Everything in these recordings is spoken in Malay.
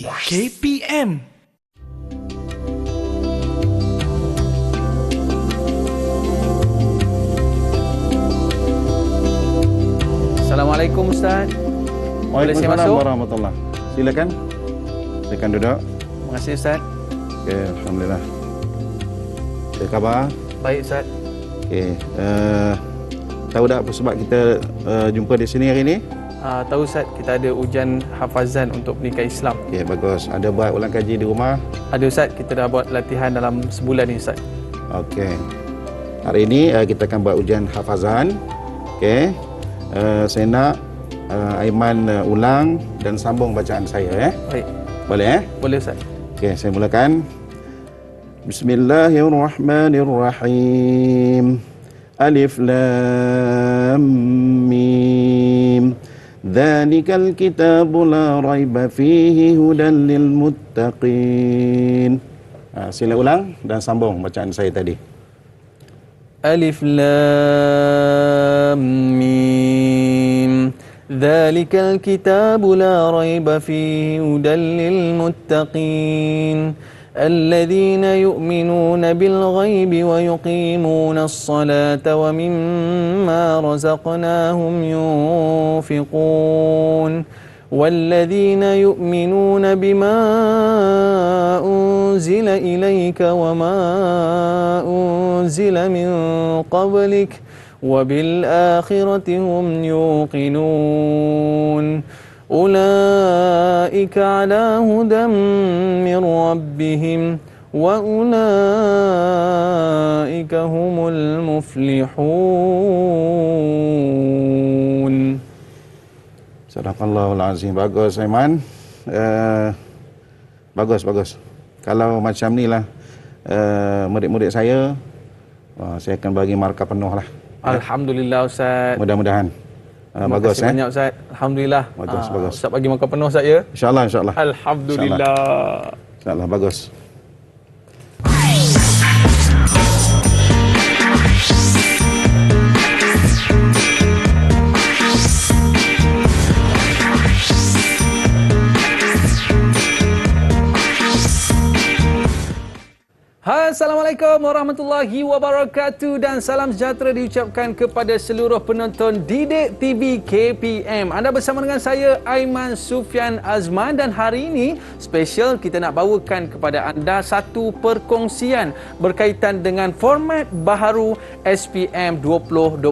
TV KPM. Assalamualaikum Ustaz. Boleh saya Waalaikumsalam masuk? warahmatullahi. Silakan. Silakan duduk. Terima kasih Ustaz. Okey, alhamdulillah. Apa khabar? Baik Ustaz. Okey, tahu tak apa sebab kita jumpa di sini hari ini? Tahu Ustaz, kita ada ujian hafazan untuk pendidikan Islam. Okey, bagus. Ada buat ulang kaji di rumah? Ada Ustaz, kita dah buat latihan dalam sebulan ni Ustaz. Okey. Hari ini kita akan buat ujian hafazan. Okey. Saya nak Aiman ulang dan sambung bacaan saya. Baik. Boleh? Boleh Ustaz. Okey, saya mulakan. Bismillahirrahmanirrahim. Alif Lam Mim. Dzalikal kitabu la raiba fihi hudan lil muttaqin. Sila ulang dan sambung bacaan saya tadi. Alif Lam Mim. Dzalikal kitabu la raiba fihi hudan lil muttaqin. الذين يؤمنون بالغيب ويقيمون الصلاة ومما رزقناهم ينفقون والذين يؤمنون بما أنزل إليك وما أنزل من قبلك وبالآخرة هم يوقنون أولئك على هدى من ربهم وأولئك هم المفلحون. Sadaqallahul azim. Bagus Aiman. Bagus. Kalau macam ni lah murid-murid saya akan bagi markah penuh lah. Alhamdulillah Ustaz. Mudah-mudahan. Bagus Terima kasih banyak Ustaz. Alhamdulillah. Bagus. Ustaz bagi markah penuh Ustaz ya. InsyaAllah. Alhamdulillah. InsyaAllah bagus. Assalamualaikum warahmatullahi wabarakatuh dan salam sejahtera diucapkan kepada seluruh penonton Didik TV KPM. Anda bersama dengan saya Aiman Sufian Azman dan hari ini special kita nak bawakan kepada anda satu perkongsian berkaitan dengan format baharu SPM 2021.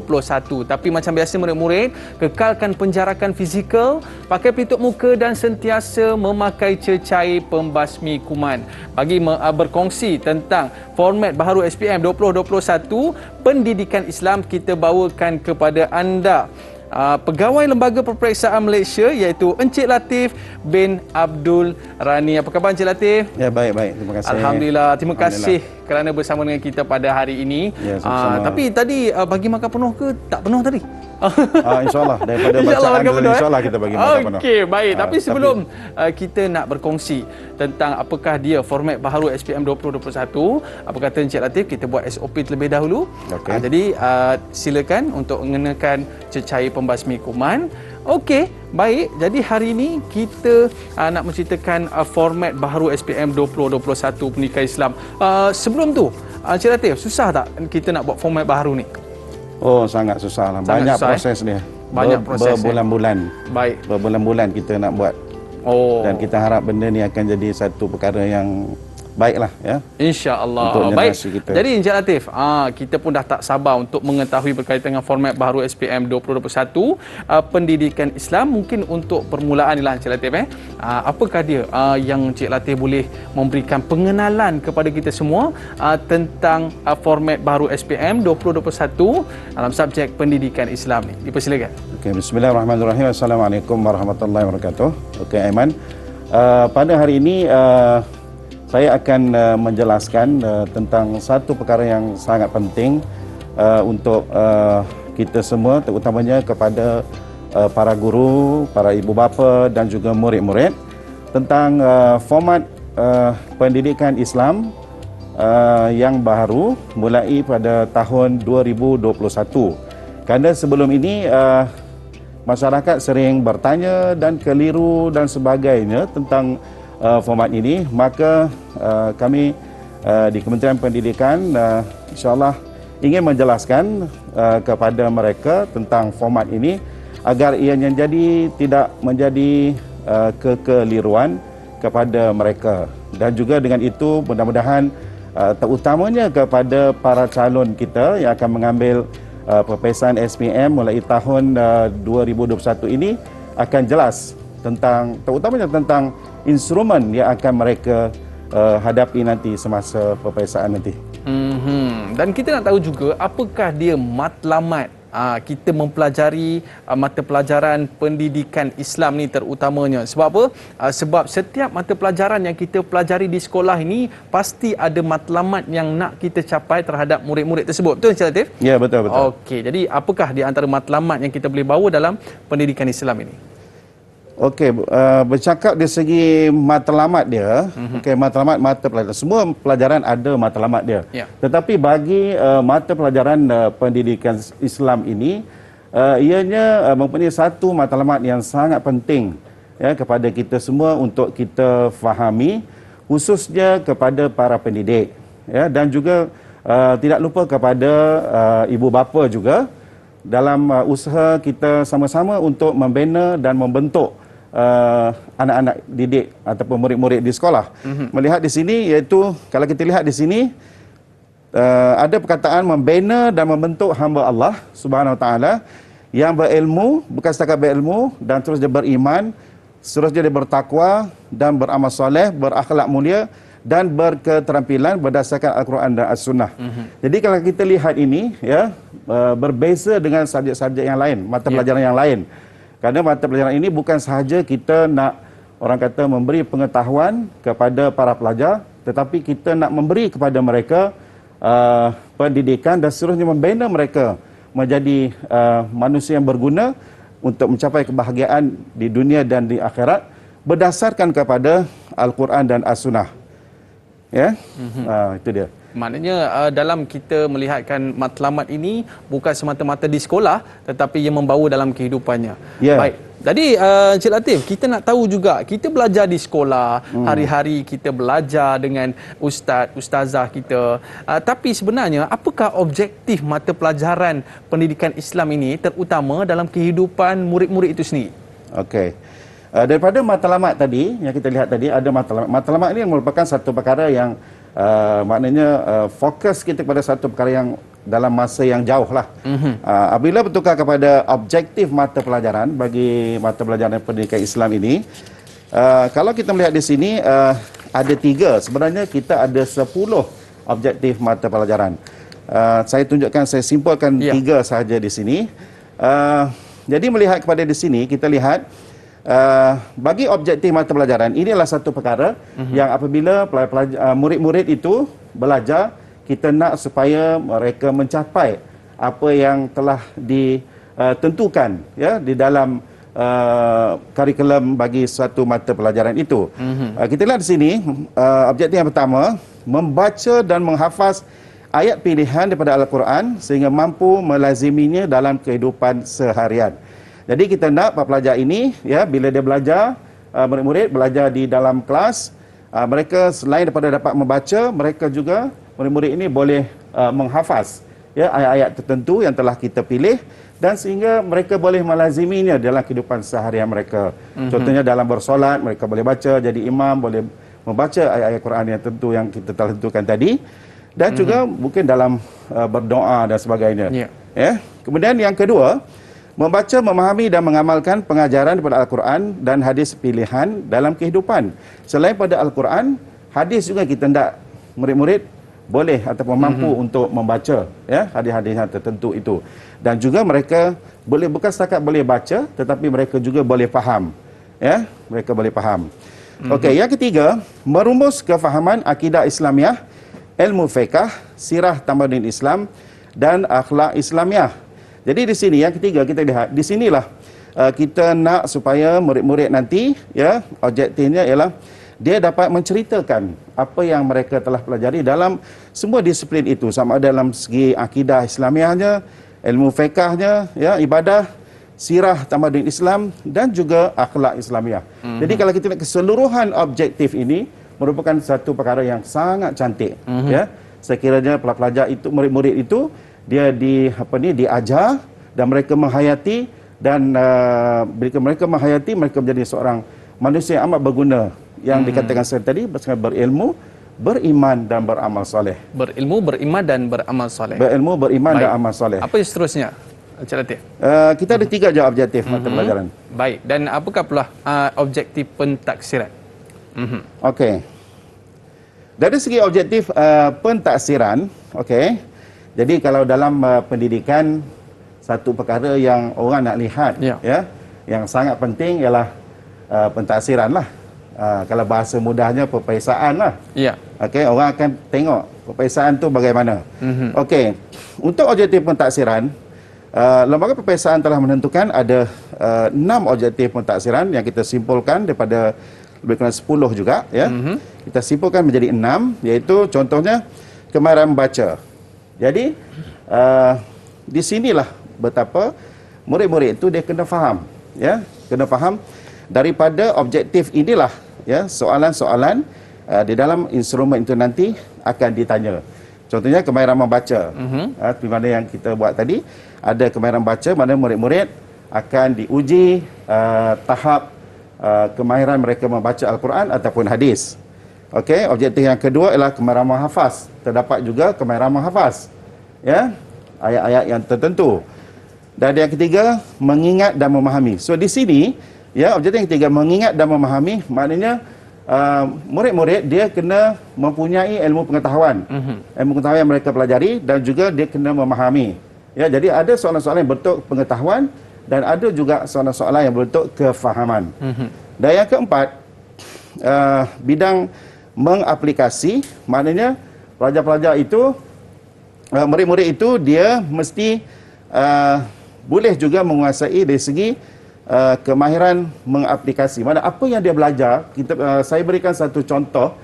Tapi macam biasa murid-murid, kekalkan penjarakan fizikal, pakai pelitup muka dan sentiasa memakai cecair pembasmi kuman. Bagi berkongsi tentang format baharu SPM 2021 pendidikan Islam, kita bawakan kepada anda Pegawai Lembaga Peperiksaan Malaysia iaitu Encik Latif bin Abdul Rani. Apa khabar Encik Latif? Ya, baik. Terima kasih. Alhamdulillah. Terima kasih kerana bersama dengan kita pada hari ini. Ya, sama-sama. Tapi tadi bagi makan penuh ke tak penuh tadi? InsyaAllah daripada bacaan dulu InsyaAllah kita bagi makan penuh. Okey, baik. Tapi sebelum kita nak berkongsi tentang apakah dia format baharu SPM 2021, apa kata Encik Latif, kita buat SOP terlebih dahulu. Okey. Jadi silakan untuk mengenakan cecair pembasmi kuman. Okey, baik. Jadi hari ini kita nak menceritakan format baharu SPM 2021 pendidikan Islam. Sebelum tu, Encik Latif, susah tak kita nak buat format baharu ni? Oh, sangat susah lah. Banyak proses dia. Banyak proses. Berbulan-bulan. Baik. Berbulan-bulan kita nak buat. Oh. Dan kita harap benda ni akan jadi satu perkara yang baiklah ya. InsyaAllah. Untuk Baik. generasi kita. Jadi Encik Latif, kita pun dah tak sabar untuk mengetahui berkaitan dengan format baharu SPM 2021 pendidikan Islam. Mungkin untuk permulaan ni lah Encik Latif apakah dia yang Encik Latif boleh memberikan pengenalan kepada kita semua tentang format baharu SPM 2021 dalam subjek pendidikan Islam ni. Dipersilakan. Okey, bismillahirrahmanirrahim. Assalamualaikum warahmatullahi wabarakatuh. Okey Aiman, pada hari ini saya akan menjelaskan tentang satu perkara yang sangat penting untuk kita semua, terutamanya kepada para guru, para ibu bapa dan juga murid-murid tentang format pendidikan Islam yang baru mulai pada tahun 2021. Kerana sebelum ini masyarakat sering bertanya dan keliru dan sebagainya tentang format ini, maka kami di Kementerian Pendidikan insya-Allah ingin menjelaskan kepada mereka tentang format ini agar ianya tidak menjadi kekeliruan kepada mereka. Dan juga dengan itu mudah-mudahan terutamanya kepada para calon kita yang akan mengambil peperiksaan SPM mulai tahun 2021 ini akan jelas terutamanya tentang instrumen yang akan mereka hadapi nanti semasa peperiksaan nanti. Dan kita nak tahu juga apakah dia matlamat kita mempelajari mata pelajaran pendidikan Islam ni terutamanya. Sebab apa? Sebab setiap mata pelajaran yang kita pelajari di sekolah ini pasti ada matlamat yang nak kita capai terhadap murid-murid tersebut. Betul Encik Latif? Ya, betul. Okey, jadi apakah di antara matlamat yang kita boleh bawa dalam pendidikan Islam ini? Okey, bercakap dari segi matlamat dia, matlamat mata pelajaran. Semua pelajaran ada matlamat dia. Ya. Tetapi bagi mata pelajaran pendidikan Islam ini, ianya mempunyai satu matlamat yang sangat penting ya kepada kita semua untuk kita fahami, khususnya kepada para pendidik ya, dan juga tidak lupa kepada ibu bapa juga dalam usaha kita sama-sama untuk membina dan membentuk anak-anak didik ataupun murid-murid di sekolah. Melihat di sini, iaitu kalau kita lihat di sini ada perkataan membina dan membentuk hamba Allah Subhanahu Wa Taala yang berilmu, bukan setakat berilmu, dan terus dia beriman, seterusnya dia bertakwa dan beramal soleh, berakhlak mulia dan berketerampilan berdasarkan Al-Quran dan As-Sunnah. Jadi kalau kita lihat ini ya, berbeza dengan subjek-subjek yang lain, mata pelajaran yang lain. Kerana mata pelajaran ini bukan sahaja kita nak, orang kata, memberi pengetahuan kepada para pelajar, tetapi kita nak memberi kepada mereka pendidikan dan seterusnya membina mereka menjadi manusia yang berguna untuk mencapai kebahagiaan di dunia dan di akhirat berdasarkan kepada Al-Quran dan As-Sunnah. Ya, itu dia. Maknanya dalam kita melihatkan matlamat ini bukan semata-mata di sekolah tetapi ia membawa dalam kehidupannya. Yeah. Baik. Jadi Encik Latif, kita nak tahu juga, kita belajar di sekolah, hari-hari kita belajar dengan ustazah kita. Tapi sebenarnya apakah objektif mata pelajaran pendidikan Islam ini terutama dalam kehidupan murid-murid itu sendiri? Okey. Daripada matlamat tadi yang kita lihat tadi, ada matlamat. Matlamat ini merupakan satu perkara yang maknanya fokus kita kepada satu perkara yang dalam masa yang jauh lah. Apabila bertukar kepada objektif mata pelajaran bagi mata pelajaran pendidikan Islam ini, kalau kita melihat di sini ada 3. Sebenarnya kita ada 10 objektif mata pelajaran. Saya tunjukkan, saya simpulkan 3 sahaja di sini. Jadi melihat kepada di sini, kita lihat bagi objektif mata pelajaran ini adalah satu perkara yang apabila murid-murid itu belajar, kita nak supaya mereka mencapai apa yang telah ditentukan ya di dalam kurikulum bagi suatu mata pelajaran itu. Kita lihat di sini objektif yang pertama, membaca dan menghafaz ayat pilihan daripada Al-Quran sehingga mampu melaziminya dalam kehidupan seharian. Jadi kita nak para pelajar ini ya, bila dia belajar, murid-murid belajar di dalam kelas, mereka selain daripada dapat membaca, mereka juga murid-murid ini boleh menghafaz ya ayat-ayat tertentu yang telah kita pilih, dan sehingga mereka boleh melaziminya dalam kehidupan seharian mereka. Contohnya dalam bersolat, mereka boleh baca, jadi imam boleh membaca ayat-ayat Quran yang tentu yang kita telah tentukan tadi, dan juga mungkin dalam berdoa dan sebagainya. Ya. Kemudian yang kedua, membaca, memahami dan mengamalkan pengajaran daripada Al-Quran dan hadis pilihan dalam kehidupan. Selain pada Al-Quran, hadis juga kita hendak murid-murid boleh ataupun mampu untuk membaca ya hadis-hadis yang tertentu itu. Dan juga mereka boleh, bukan setakat boleh baca, tetapi mereka juga boleh faham. Ya, mereka boleh faham. Okey, yang ketiga, merumus kefahaman akidah Islamiah, ilmu fiqh, sirah tamadun Islam dan akhlak Islamiah. Jadi di sini yang ketiga kita lihat, di sinilah kita nak supaya murid-murid nanti ya, objektifnya ialah dia dapat menceritakan apa yang mereka telah pelajari dalam semua disiplin itu, sama ada dalam segi akidah Islamiahnya, ilmu fiqahnya, ya, ibadah, sirah tamadun Islam dan juga akhlak Islamiah. Jadi kalau kita lihat keseluruhan objektif ini merupakan satu perkara yang sangat cantik. Ya, sekiranya pelajar itu, murid-murid itu dia diajar dan mereka menghayati, dan bila mereka menghayati, mereka menjadi seorang manusia yang amat berguna, yang dikatakan saya tadi, berilmu, beriman dan beramal soleh. Berilmu, beriman dan beramal soleh. Berilmu, beriman dan amal soleh. Apa yang seterusnya, Encik Latif? Kita ada 3 je objektif mata pelajaran. Baik, dan apakah pula objektif pentaksiran? Okey. Dari segi objektif pentaksiran, okey. Jadi kalau dalam pendidikan, satu perkara yang orang nak lihat, ya, yang sangat penting ialah pentaksiran lah. Kalau bahasa mudahnya peperiksaan lah. Ya. Okey, orang akan tengok peperiksaan tu bagaimana. Okey, untuk objektif pentaksiran, lembaga peperiksaan telah menentukan ada 6 objektif pentaksiran yang kita simpulkan daripada lebih kurang 10 juga, ya. Kita simpulkan menjadi 6, iaitu contohnya kemahiran membaca. Jadi di sinilah betapa murid-murid itu dia kena faham, ya, kena faham daripada objektif inilah, ya, soalan-soalan di dalam instrumen itu nanti akan ditanya. Contohnya kemahiran membaca. Seperti mana yang kita buat tadi, ada kemahiran baca mana murid-murid akan diuji tahap kemahiran mereka membaca Al-Quran ataupun hadis. Okey, objektif yang kedua ialah kemahiran menghafaz. Terdapat juga kemahiran menghafaz, ya, ayat-ayat yang tertentu. Dan yang ketiga, mengingat dan memahami. So di sini, ya, objektif yang ketiga, mengingat dan memahami, maknanya murid-murid dia kena mempunyai ilmu pengetahuan. Ilmu pengetahuan yang mereka pelajari, dan juga dia kena memahami. Ya, jadi ada soalan-soalan yang berbentuk pengetahuan dan ada juga soalan-soalan yang berbentuk kefahaman. Dan yang keempat, bidang mengaplikasi, maknanya pelajar-pelajar itu, murid-murid itu dia mesti boleh juga menguasai dari segi kemahiran mengaplikasi. Mana apa yang dia belajar, saya berikan satu contoh.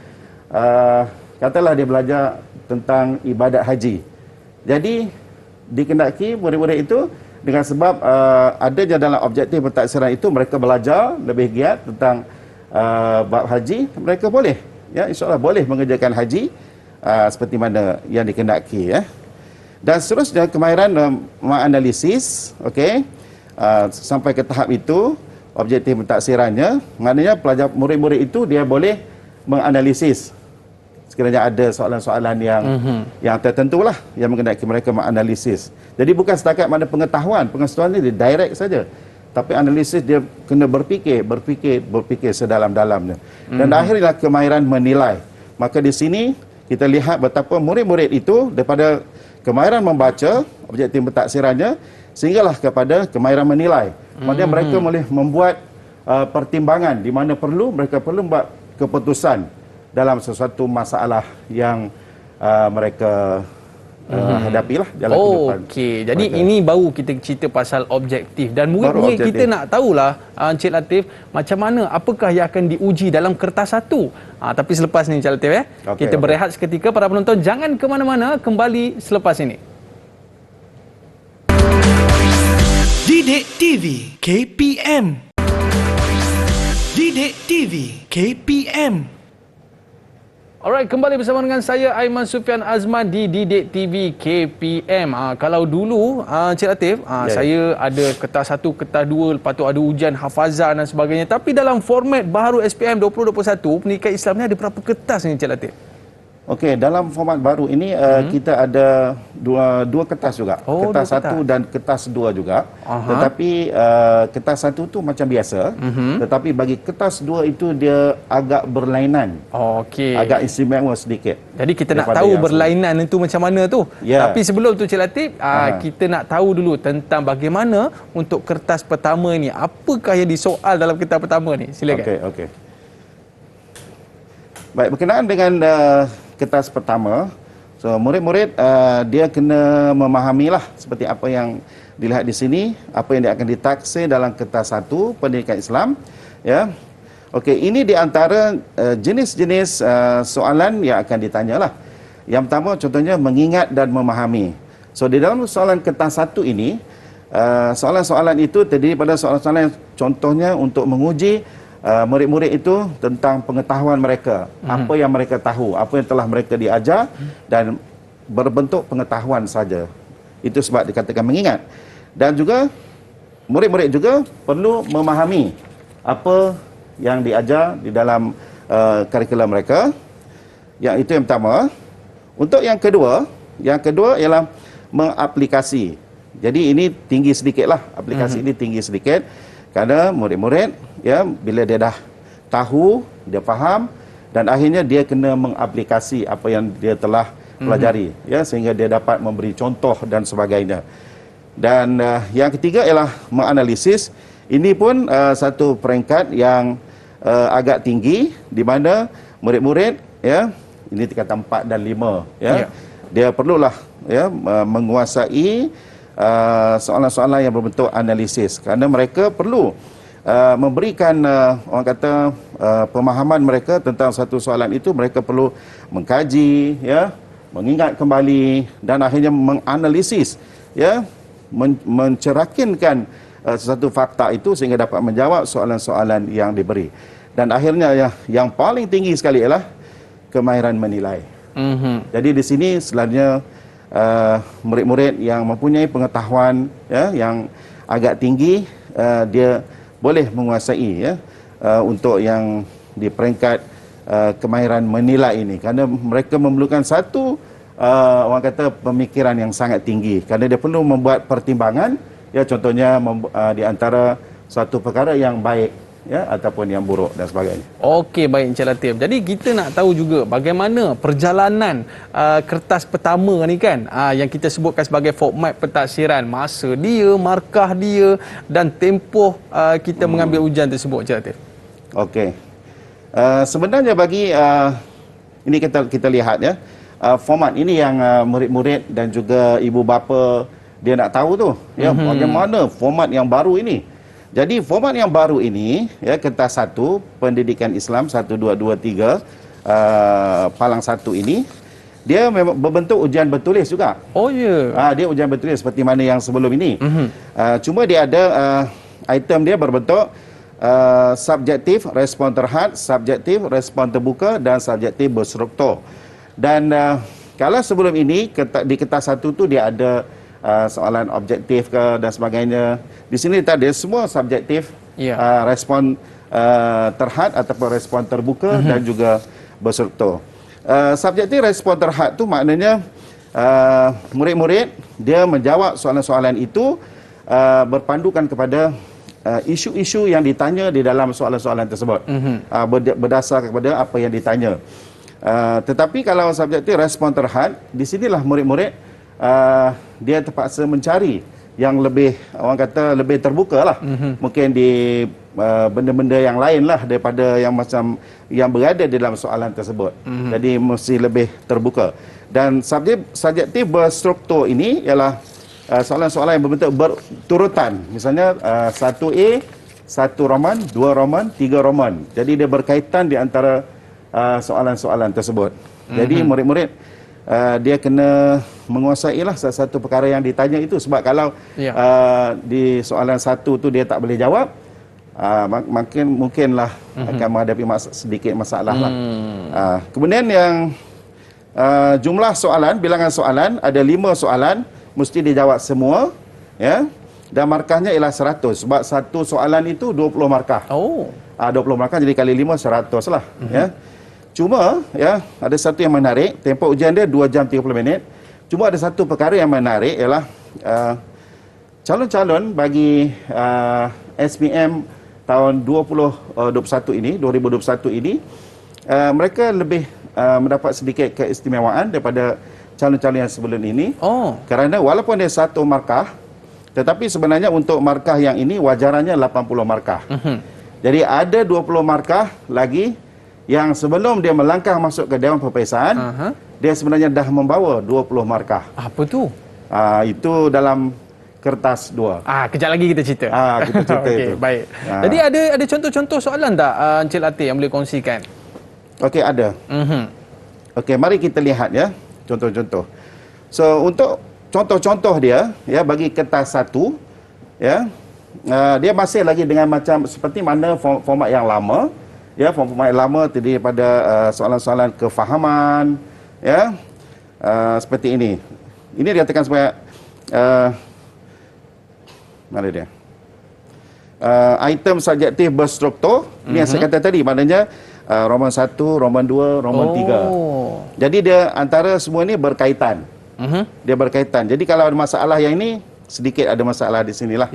Katalah dia belajar tentang ibadat haji. Jadi dikendaki murid-murid itu, dengan sebab adanya dalam objektif pentaksiran itu mereka belajar lebih giat tentang bab haji, mereka boleh, ya, insya-Allah boleh mengerjakan haji seperti mana yang dikendaki, ya. Dan seterusnya kemahiran menganalisis, okey. Sampai ke tahap itu objektif pentaksirannya, maknanya pelajar murid-murid itu dia boleh menganalisis sekiranya ada soalan-soalan yang tertentu lah yang mengenai mereka menganalisis. Jadi bukan setakat mana pengetahuan ini direct saja, tapi analisis dia kena berfikir sedalam-dalamnya. Dan akhirnya kemahiran menilai. Maka di sini kita lihat betapa murid-murid itu daripada kemahiran membaca objektif pentaksirannya sehinggalah kepada kemahiran menilai. Maksudnya mereka boleh membuat pertimbangan di mana mereka perlu membuat keputusan dalam sesuatu masalah yang mereka hadapilah dalam kehidupan. Okey, jadi ini baru kita cerita pasal objektif, dan murid-murid kita nak tahulah, Encik Latif, macam mana, apakah yang akan diuji dalam kertas satu. Tapi selepas ni, Encik Latif, kita berehat seketika. Para penonton jangan ke mana-mana, kembali selepas ini. Didik TV KPM. Didik TV KPM. Alright, kembali bersama dengan saya Aiman Sufian Azman di Didik TV KPM. Kalau dulu Encik Latif, saya ada kertas 1, kertas 2, lepas tu ada ujian hafazan dan sebagainya. Tapi dalam format baru SPM 2021, pendidikan Islam ni ada berapa kertas ni, Encik Latif? Okey, dalam format baru ini kita ada dua kertas juga. Kertas 1 dan kertas 2 juga. Tetapi kertas 1 tu macam biasa, tetapi bagi kertas 2 itu dia agak berlainan. Okey. Agak istimewa sedikit. Jadi kita nak tahu berlainan itu macam mana tu. Tapi sebelum tu, Cik Latif, kita nak tahu dulu tentang bagaimana untuk kertas pertama ni. Apakah yang disoal dalam kertas pertama ni? Silakan. Okey. Baik, berkenaan dengan kertas pertama, so murid-murid dia kena memahamilah seperti apa yang dilihat di sini, apa yang dia akan ditaksir dalam kertas 1 pendidikan Islam, ya. Okey, ini di antara jenis-jenis soalan yang akan ditanyalah. Yang pertama contohnya mengingat dan memahami. So di dalam soalan kertas 1 ini soalan-soalan itu terdiri pada soalan-soalan yang contohnya untuk menguji murid-murid itu tentang pengetahuan mereka, apa yang mereka tahu, apa yang telah mereka diajar, dan berbentuk pengetahuan saja. Itu sebab dikatakan mengingat. Dan juga murid-murid juga perlu memahami apa yang diajar di dalam kurikulum mereka. Yang itu yang pertama. Untuk yang kedua ialah mengaplikasi. Jadi ini tinggi sedikitlah, aplikasi ini tinggi sedikit kerana murid-murid ya bila dia dah tahu, dia faham dan akhirnya dia kena mengaplikasi apa yang dia telah pelajari ya sehingga dia dapat memberi contoh dan sebagainya. Dan yang ketiga ialah menganalisis. Ini pun satu peringkat yang agak tinggi di mana murid-murid ya ini tingkatan 4 dan 5 ya. Dia perlulah ya menguasai soalan-soalan yang berbentuk analisis kerana mereka perlu memberikan orang kata pemahaman mereka tentang satu soalan itu. Mereka perlu mengkaji ya, mengingat kembali dan akhirnya menganalisis ya, mencerakinkan sesuatu fakta itu sehingga dapat menjawab soalan-soalan yang diberi. Dan akhirnya yang paling tinggi sekali ialah kemahiran menilai. Jadi di sini sebenarnya murid-murid yang mempunyai pengetahuan ya yang agak tinggi dia boleh menguasai ya untuk yang di peringkat kemahiran menilai ini kerana mereka memerlukan satu orang kata pemikiran yang sangat tinggi kerana dia perlu membuat pertimbangan ya, contohnya di antara satu perkara yang baik ya ataupun yang buruk dan sebagainya. Okey, baik Encik Latif. Jadi kita nak tahu juga bagaimana perjalanan kertas pertama ni kan, yang kita sebutkan sebagai format pentaksiran, masa dia, markah dia dan tempoh kita mengambil ujian tersebut Encik Latif. Okey. Sebenarnya bagi ini kita lihat ya, format ini yang murid-murid dan juga ibu bapa dia nak tahu tu ya, bagaimana format yang baru ini. Jadi format yang baru ini ya, kertas 1 pendidikan Islam 1 2 2 3 palang 1 ini dia memang berbentuk ujian bertulis juga. Oh ya. Dia ujian bertulis seperti mana yang sebelum ini. Cuma dia ada item dia berbentuk subjektif, respon terhad, subjektif, respon terbuka dan subjektif berstruktur. Dan kalau sebelum ini di kertas 1 tu dia ada soalan objektif ke dan sebagainya. Di sini tadi semua subjektif, respon terhad ataupun respon terbuka dan juga berstruktur. Subjektif respon terhad tu maknanya murid-murid dia menjawab soalan-soalan itu berpandukan kepada isu-isu yang ditanya di dalam soalan-soalan tersebut, berdasar kepada apa yang ditanya. Tetapi kalau subjektif respon terhad, di sinilah murid-murid dia terpaksa mencari yang lebih, orang kata lebih terbuka lah. Mungkin di benda-benda yang lain lah daripada yang macam yang berada di dalam soalan tersebut. Jadi mesti lebih terbuka. Dan subjektif berstruktur ini ialah soalan-soalan yang berbentuk berturutan. Misalnya 1A, 1 roman, 2 roman, 3 roman. Jadi dia berkaitan di antara soalan-soalan tersebut. Jadi murid-murid dia kena menguasai lah satu perkara yang ditanya itu. Sebab kalau di soalan 1 tu dia tak boleh jawab, mungkinlah akan menghadapi sedikit masalah lah. Kemudian yang jumlah soalan, bilangan soalan, ada 5 soalan, mesti dijawab semua ya. Dan markahnya ialah 100 sebab satu soalan itu 20 markah. 20 markah jadi kali 5 100 lah ya. Cuma ya ada satu yang menarik, tempoh ujian dia 2 jam 30 minit. Cuma ada satu perkara yang menarik ialah calon-calon bagi SPM tahun 2021 ini mereka lebih mendapat sedikit keistimewaan daripada calon-calon yang sebelum ini. Kerana walaupun dia 1 markah, tetapi sebenarnya untuk markah yang ini wajarannya 80 markah. Jadi ada 20 markah lagi yang sebelum dia melangkah masuk ke Dewan Perpisahan, dia sebenarnya dah membawa 20 markah. Apa tu? Itu dalam kertas 2. Kejap lagi kita cerita. Kita cerita okay, itu. Baik. Jadi ada contoh-contoh soalan tak Encik Latif yang boleh kongsikan? Okey, ada. Okey, mari kita lihat ya contoh-contoh. So untuk contoh-contoh dia ya bagi kertas 1 ya. Dia masih lagi dengan macam seperti mana format yang lama, ya, format yang lama terdiri pada soalan-soalan kefahaman, ya, seperti ini. Ini dikatakan sebagai mana dia? Item subjektif berstruktur. Ini yang saya kata tadi, maknanya Roman 1, Roman 2, Roman 3. Jadi dia antara semua ini berkaitan. Dia berkaitan. Jadi kalau ada masalah yang ini, sedikit ada masalah di sinilah.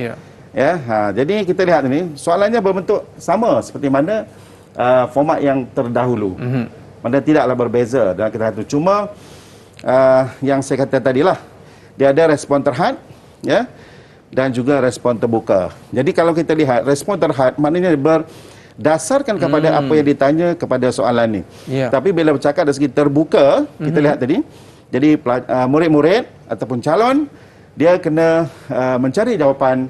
Ya, jadi kita lihat ini soalannya berbentuk sama seperti mana format yang terdahulu. Mana tidaklah berbeza dalam kita itu. Cuma yang saya kata tadilah, dia ada respon terhad, ya, dan juga respon terbuka. Jadi kalau kita lihat respon terhad, maknanya berdasarkan kepada apa yang ditanya kepada soalan ni. Tapi bila bercakap dari segi terbuka, kita lihat tadi, jadi murid-murid ataupun calon, dia kena mencari jawapan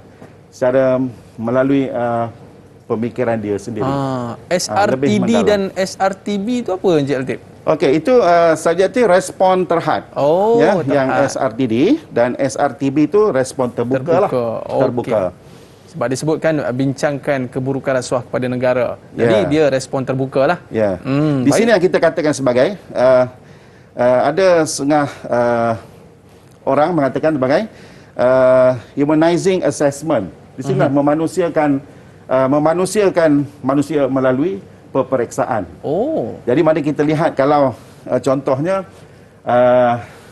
secara melalui pemikiran dia sendiri. SRTD dan SRTB itu apa, Encik Latif? Okey, itu subjektif respon terhad. Ya, terhad. Yang SRTD dan SRTB itu respon terbuka. Terbuka. Sebab disebutkan bincangkan keburukan rasuah kepada negara. Jadi dia respon terbuka lah. Ya. Di sini yang kita katakan sebagai ada setengah orang mengatakan sebagai humanizing assessment. Di sini memanusiakan manusia melalui peperiksaan. Jadi mari kita lihat kalau contohnya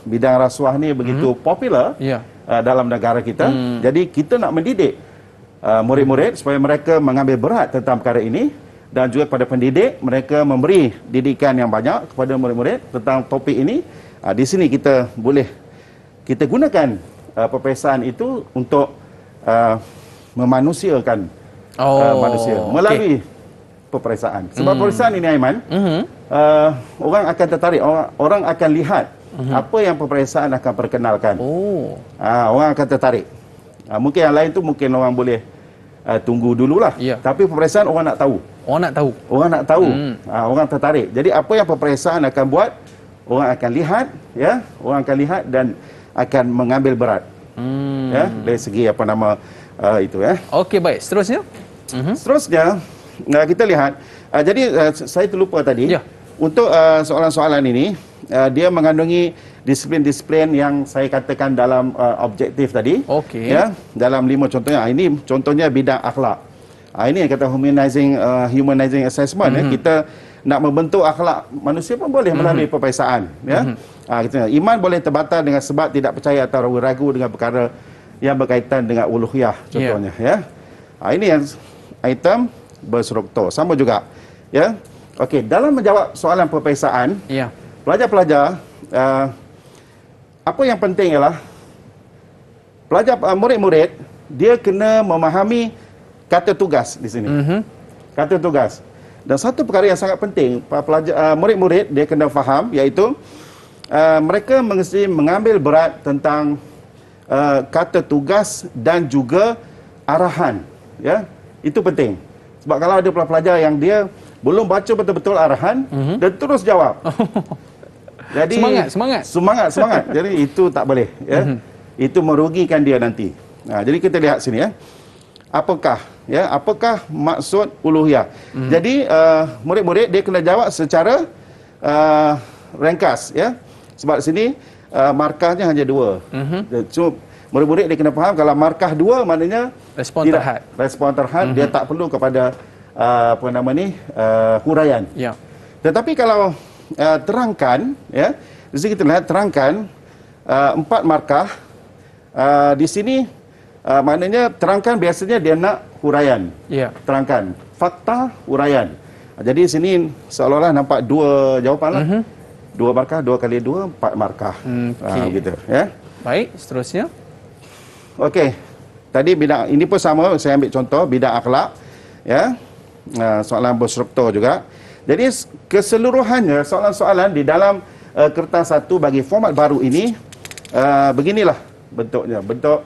bidang rasuah ni begitu popular dalam negara kita. Jadi kita nak mendidik murid-murid supaya mereka mengambil berat tentang perkara ini, dan juga kepada pendidik mereka memberi didikan yang banyak kepada murid-murid tentang topik ini. Di sini kita boleh gunakan peperiksaan itu untuk memanusiakan manusia melalui peperiksaan. Sebab peperiksaan ini, Aiman, orang akan tertarik, orang akan lihat apa yang peperiksaan akan perkenalkan. Orang akan tertarik. Mungkin yang lain tu mungkin orang boleh tunggu dululah. Tapi peperiksaan orang nak tahu. Orang nak tahu. Orang tertarik. Jadi apa yang peperiksaan akan buat, orang akan lihat, ya, orang akan lihat dan akan mengambil berat. Ya, dari segi apa nama itu, ya. Okey, baik. Seterusnya? Seterusnya kita lihat. Jadi saya terlupa tadi. Untuk soalan-soalan ini, dia mengandungi disiplin-disiplin yang saya katakan dalam objektif tadi. Ya, dalam 5 contohnya. Ini contohnya bidang akhlak. Ini yang kata humanizing assessment. Ya. Kita nak membentuk akhlak manusia pun boleh melalui peperiksaan. Ya. Kita, iman boleh terbatal dengan sebab tidak percaya atau ragu-ragu dengan perkara yang berkaitan dengan uluhiyah, contohnya. Ya. Ini yang item berstruktur. Sama juga. Ya. Okey, dalam menjawab soalan peperiksaan, pelajar-pelajar, apa yang penting ialah pelajar, murid-murid, dia kena memahami kata tugas di sini. Kata tugas. Dan satu perkara yang sangat penting, pelajar, murid-murid dia kena faham, iaitu mereka mesti mengambil berat tentang kata tugas dan juga arahan. Ya, itu penting. Sebab kalau ada pelajar yang dia belum baca betul-betul arahan dan terus jawab. Jadi semangat. Jadi itu tak boleh, ya. Itu merugikan dia nanti. Jadi kita lihat sini, ya. Apakah maksud uluhiyah? Jadi murid-murid dia kena jawab secara ringkas, ya. Sebab sini markahnya hanya 2. So, murid-murid dia kena faham kalau markah 2 maknanya respon terhad. Dia tak perlu kepada huraian. Tetapi kalau terangkan, ya, di sini kita lihat terangkan 4 markah. Di sini maknanya terangkan biasanya dia nak huraian. Terangkan fakta, huraian. Jadi sini seolah-olah nampak 2 jawapan lah. 2 markah, 2 kali 2, 4 markah. Gitu, ya. Baik, seterusnya. Okey. Tadi bidang ini pun sama, saya ambil contoh bidang akhlak, ya. Soalan berstruktur juga. Jadi keseluruhannya soalan-soalan di dalam kertas 1 bagi format baru ini beginilah bentuknya. Bentuk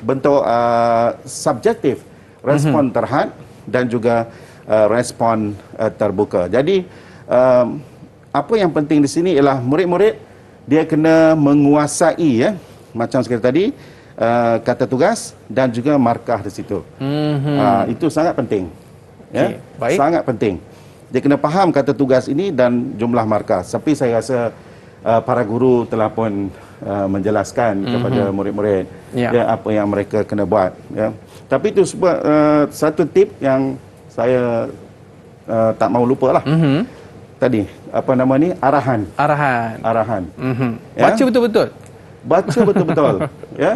bentuk subjektif, respon terhad dan juga respon terbuka. Jadi apa yang penting di sini ialah murid-murid dia kena menguasai, ya, macam sekali tadi, kata tugas dan juga markah di situ. Itu sangat penting. Ya, Okey, baik. sangat penting. Dia kena faham kata tugas ini dan jumlah markah. Tapi saya rasa para guru telah pun menjelaskan kepada murid-murid ya, apa yang mereka kena buat. Ya. Tapi itu satu tip yang saya tak mau lupa lah. Tadi, apa nama ni? Arahan. Ya. Baca betul-betul. Baca betul-betul. Ya.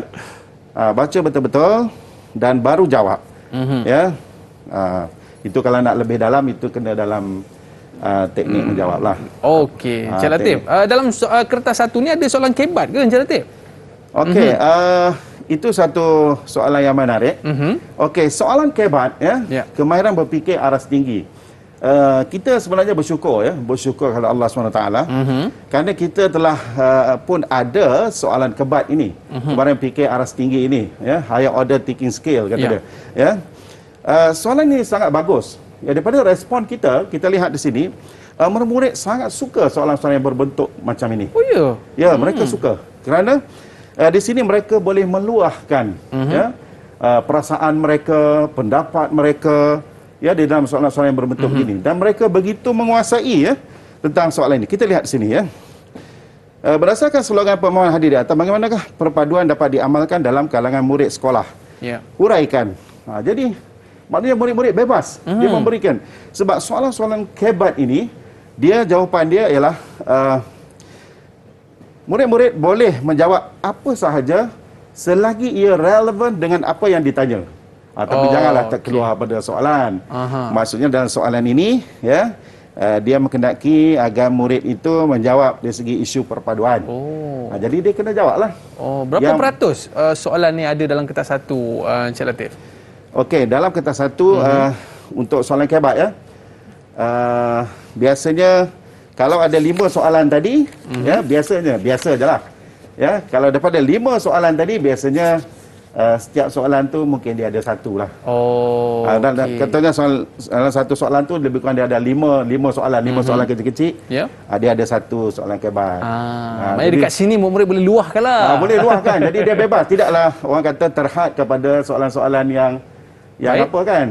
Baca betul-betul dan baru jawab. Ya. Itu kalau nak lebih dalam, itu kena dalam teknik menjawab lah. Okey, Encik Latif. Dalam kertas satu ni ada soalan kebat ke, Encik Latif? Okey, itu satu soalan yang menarik. Okey, soalan kebat ya, kemahiran berfikir aras tinggi. Kita sebenarnya bersyukur kepada Allah SWT kerana kita telah pun ada soalan kebat ini. Kemahiran fikir aras tinggi ini ya, higher order thinking skill kata dia. Ya. Soalan ini sangat bagus. Ya, daripada respon kita lihat di sini, murid-murid sangat suka soalan-soalan yang berbentuk macam ini. Oh ya? Ya, mereka suka. Kerana di sini mereka boleh meluahkan ya, perasaan mereka, pendapat mereka ya di dalam soalan-soalan yang berbentuk ini. Dan mereka begitu menguasai ya tentang soalan ini. Kita lihat di sini ya. Berdasarkan slogan permohonan hadir di atas, bagaimanakah perpaduan dapat diamalkan dalam kalangan murid sekolah? Ya. Huraikan. Jadi maknanya murid-murid bebas dia memberikan. Sebab soalan-soalan kebat ini, jawapan dia ialah murid-murid boleh menjawab apa sahaja selagi ia relevan dengan apa yang ditanya. Tapi janganlah terkeluar pada soalan. Maksudnya dalam soalan ini ya, dia menghendaki agar murid itu menjawab dari segi isu perpaduan. Jadi dia kena jawablah. Berapa peratus soalan ni ada dalam kertas satu, Encik Latif? Okey, dalam kertas satu untuk soalan kebat ya, biasanya kalau ada 5 soalan tadi, ya biasa je lah. Ya, kalau daripada 5 soalan tadi, biasanya setiap soalan tu mungkin dia ada satu lah. Dan katanya satu soalan tu lebih kurang dia ada 5 soalan, 5 soalan kecil-kecil. Dia ada satu soalan kebat. Jadi dekat sini murid boleh luahkan lah. Boleh luahkan. Jadi dia bebas. Tidaklah orang kata terhad kepada soalan-soalan yang apa kan.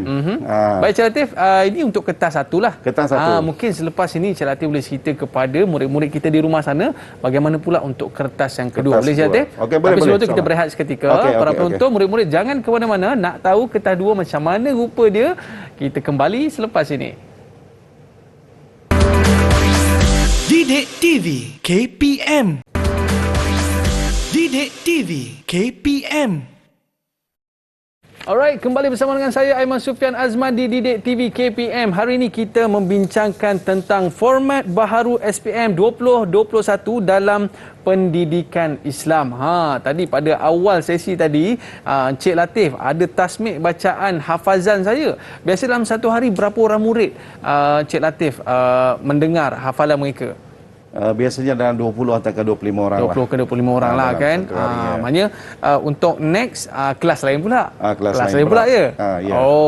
Baik, Encik Latif, ini untuk kertas satu lah. Kertas satu. Mungkin selepas ini Encik Latif boleh cerita kepada murid-murid kita di rumah sana bagaimana pula untuk kertas yang kedua. Boleh, Encik Latif? Okey, boleh. Tapi sebelum tu kita berehat seketika. Para penonton, murid-murid jangan ke mana-mana. Nak tahu kertas dua macam mana rupa dia, kita kembali selepas ini. Didik TV KPM. Didik TV KPM. Alright, kembali bersama dengan saya Aiman Sufian Azman di Didik TV KPM. Hari ini kita membincangkan tentang format baharu SPM 2021 dalam pendidikan Islam. Tadi pada awal sesi tadi, Encik Latif ada tasmik bacaan hafazan saya. Biasa dalam satu hari berapa orang murid Encik Latif mendengar hafalan mereka? Biasanya dalam 20 atau ke 25 orang 20 ke 25 orang lah kan. Maknanya untuk next kelas lain pula. Kelas lain pula ya.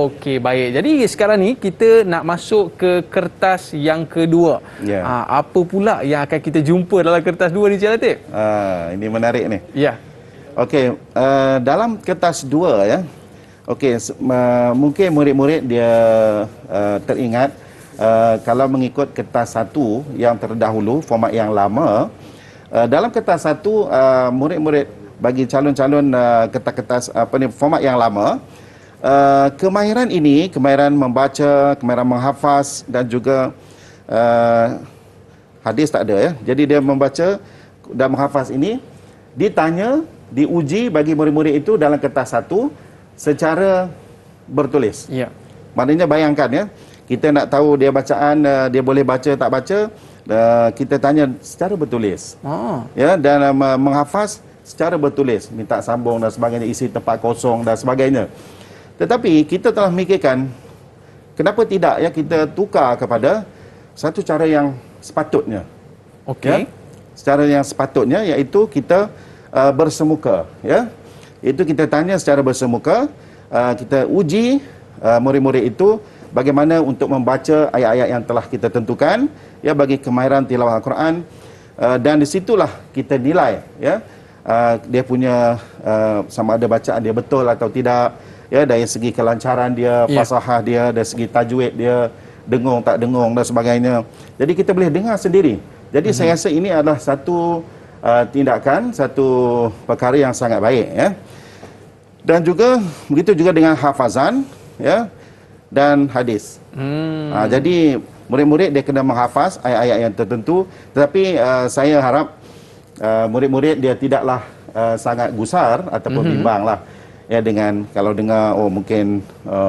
Okey, baik. Jadi sekarang ni kita nak masuk ke kertas yang kedua. Apa pula yang akan kita jumpa dalam kertas dua ni, Encik Latif? Ini menarik ni. Ya. Okey, dalam kertas dua ya. Okey, mungkin murid-murid dia teringat kalau mengikut kertas satu yang terdahulu, format yang lama, dalam kertas satu murid-murid bagi calon-calon kertas-kertas format yang lama, kemahiran ini, kemahiran membaca, kemahiran menghafaz dan juga hadis tak ada ya. Jadi dia membaca dan menghafaz ini ditanya, diuji bagi murid-murid itu dalam kertas satu secara bertulis. Ya. Maknanya bayangkan ya, kita nak tahu dia bacaan, dia boleh baca tak baca, kita tanya secara bertulis. Ya, dan menghafaz secara bertulis, minta sambung dan sebagainya, isi tempat kosong dan sebagainya. Tetapi kita telah memikirkan kenapa tidak ya kita tukar kepada satu cara yang sepatutnya. Okey. Ya? Secara yang sepatutnya iaitu kita bersemuka ya. Itu kita tanya secara bersemuka, kita uji murid-murid itu bagaimana untuk membaca ayat-ayat yang telah kita tentukan ya bagi kemahiran tilawah Al-Quran, dan di situlah kita nilai ya dia punya sama ada bacaan dia betul atau tidak, ya, dari segi kelancaran dia, fasahah dia, dari segi tajwid dia, dengung tak dengung dan sebagainya. Jadi kita boleh dengar sendiri. Jadi saya rasa ini adalah satu tindakan, satu perkara yang sangat baik, ya. Dan juga begitu juga dengan hafazan, ya, dan hadis. Jadi murid-murid dia kena menghafaz ayat-ayat yang tertentu, tetapi saya harap murid-murid dia tidaklah sangat gusar ataupun bimbang lah, ya, dengan kalau dengar mungkin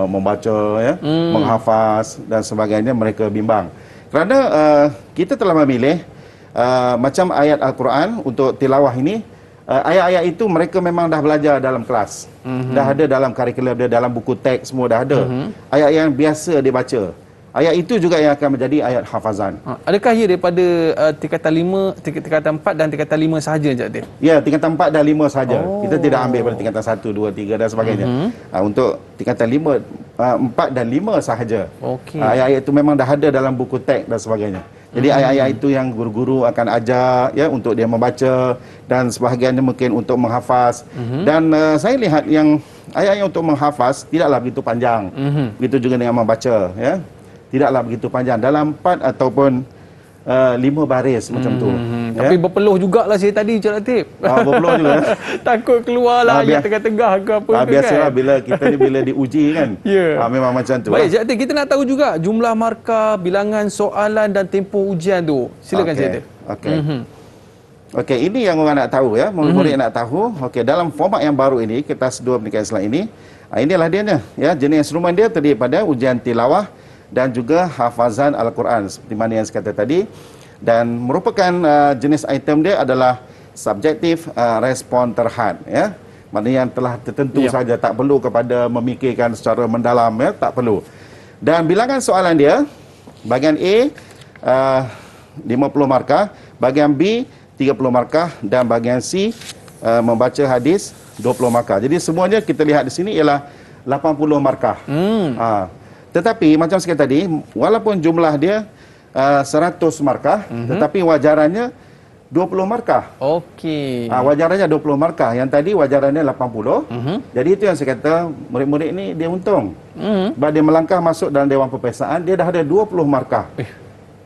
membaca, ya, menghafaz dan sebagainya, mereka bimbang. Kerana kita telah memilih macam ayat Al-Quran untuk tilawah ini, ayat-ayat itu mereka memang dah belajar dalam kelas, dah ada dalam kurikulum dia, dalam buku teks semua dah ada. Ayat yang biasa dia baca, ayat itu juga yang akan menjadi ayat hafazan. Adakah ia daripada tingkatan 5, tingkatan 4 dan tingkatan 5 sahaja, Encik Latif? Ya, tingkatan 4 dan 5 saja. Kita tidak ambil pada tingkatan 1, 2, 3 dan sebagainya. Untuk tingkatan 5, 4 dan 5 sahaja. Ayat-ayat itu memang dah ada dalam buku teks dan sebagainya. Jadi ayat-ayat itu yang guru-guru akan ajar, ya, untuk dia membaca, dan sebahagiannya mungkin untuk menghafaz. Dan saya lihat yang ayat-ayat untuk menghafaz tidaklah begitu panjang. Begitu juga dengan membaca, ya. Tidaklah begitu panjang, dalam 4 ataupun 5 baris macam tu. Tapi berpeluh jugalah saya tadi, Encik Latif. Berpeluh juga. Takut keluarlah ayat tengah-tengah ke apa ke, biasalah kan? bila kita ni bila diuji kan. Memang macam tu. Baik, Encik Latif, kita nak tahu juga jumlah markah, bilangan soalan dan tempoh ujian tu. Silakan, Encik Latif. Okey, ini yang orang nak tahu, ya. Murid-murid nak tahu. Okey, dalam format yang baru ini, kertas 2 pendidikan Islam ini, inilah dia, ya. Jenis instrumen dia terdiri pada ujian tilawah dan juga hafazan Al-Quran seperti mana yang saya kata tadi, dan merupakan jenis item dia adalah subjektif respon terhad, ya. Maknanya yang telah tertentu saja, tak perlu kepada memikirkan secara mendalam, ya, tak perlu. Dan bilangan soalan dia, bahagian A 50 markah, bahagian B 30 markah, dan bahagian C membaca hadis 20 markah. Jadi semuanya kita lihat di sini ialah 80 markah. Tetapi macam saya kata tadi, walaupun jumlah dia 100 markah, tetapi wajarannya 20 markah. Okey. Wajarannya 20 markah. Yang tadi wajarannya 80. Jadi itu yang saya kata, murid-murid ni dia untung. Sebab dia melangkah masuk dalam Dewan Peperiksaan, dia dah ada 20 markah.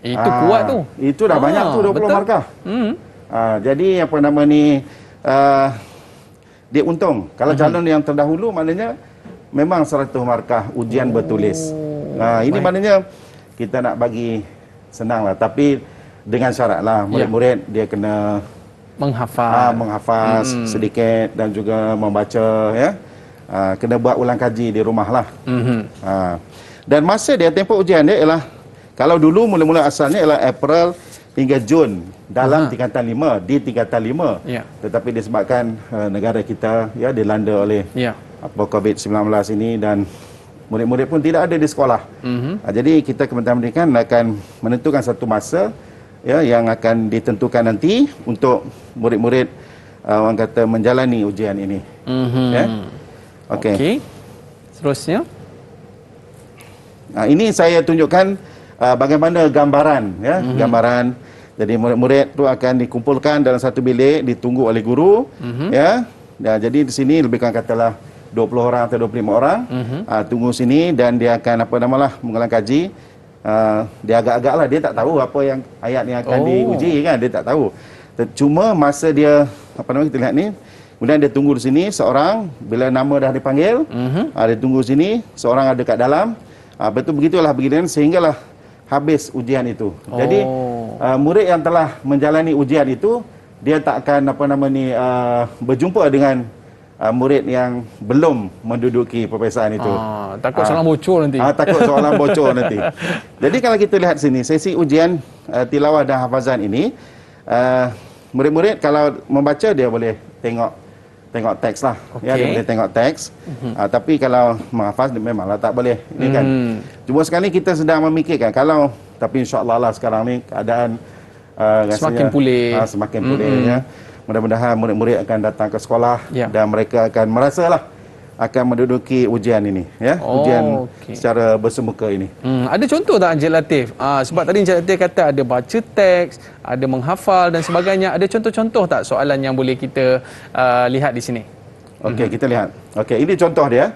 Itu kuat tu. Itu dah banyak tu, 20 betul. Markah. Jadi apa nama ni, dia untung. Kalau calon yang terdahulu maknanya memang 100 markah ujian bertulis. Ini maknanya kita nak bagi senang lah, tapi dengan syarat lah, murid-murid dia kena menghafaz sedikit dan juga membaca, ya. Kena buat ulang kaji di rumah lah. Dan masa dia, tempoh ujian dia ialah, kalau dulu mula-mula asalnya ialah April hingga Jun dalam tingkatan 5, di tingkatan 5. Tetapi disebabkan negara kita, ya, dilanda oleh COVID-19 ini, dan murid-murid pun tidak ada di sekolah. Jadi kita Kementerian Pendidikan akan menentukan satu masa, ya, yang akan ditentukan nanti untuk murid-murid orang kata menjalani ujian ini. Ya. Okey. Seterusnya. Ini saya tunjukkan bagaimana gambaran, ya, gambaran. Jadi murid-murid tu akan dikumpulkan dalam satu bilik, ditunggu oleh guru, ya. Jadi di sini lebih kurang katalah 20 orang atau 25 orang, tunggu sini, dan dia akan mengulang kaji. Dia agak-agak lah, dia tak tahu apa yang ayat yang akan diuji, kan, dia tak tahu. Cuma masa dia kita lihat ni, kemudian dia tunggu di sini seorang, bila nama dah dipanggil, dia tunggu sini, seorang ada kat dalam. Begitulah beginian sehinggalah habis ujian itu. Jadi murid yang telah menjalani ujian itu, dia tak akan berjumpa dengan murid yang belum menduduki peperiksaan itu. Takut soalan bocor nanti. Takut soalan bocor nanti. Jadi kalau kita lihat sini, sesi ujian tilawah dan hafazan ini, murid-murid kalau membaca dia boleh tengok teks lah. Ya, dia boleh tengok teks. Tapi kalau menghafaz memanglah tak boleh. Ini kan. Cuma sekali kita sedang memikirkan, tapi insya-Allah lah sekarang ni keadaan semakin pulih. Semakin pulih, ya. Mudah-mudahan murid-murid akan datang ke sekolah, dan mereka akan merasalah akan menduduki ujian ini, ya. Ujian secara bersemuka ini. Ada contoh tak Encik Latif? Sebab tadi Encik Latif kata ada baca teks, ada menghafal dan sebagainya. Ada contoh-contoh tak soalan yang boleh kita lihat di sini? Okey, kita lihat. Okey, ini contoh dia.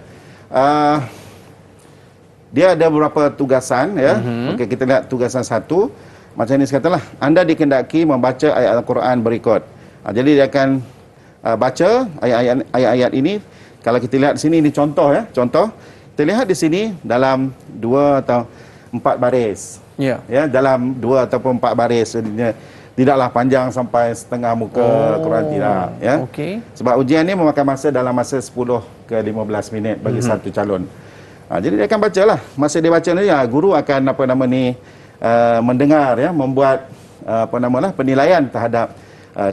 Dia ada beberapa tugasan, ya. Okey, kita lihat tugasan 1. Macam ini katalah, anda dikehendaki membaca ayat Al-Quran berikut. Jadi dia akan baca ayat-ayat ini. Kalau kita lihat di sini, ini contoh, ya. Contoh. Kita lihat di sini dalam 2 atau 4 baris. Ya. Ya, dalam 2 ataupun 4 baris. Jadinya tidaklah panjang sampai setengah muka Quran, tidak, ya. Okey. Sebab ujian ini memakan masa dalam masa 10 ke 15 minit bagi satu calon. Jadi dia akan bacalah. Masa dia baca ni, guru akan mendengar, ya, membuat penilaian terhadap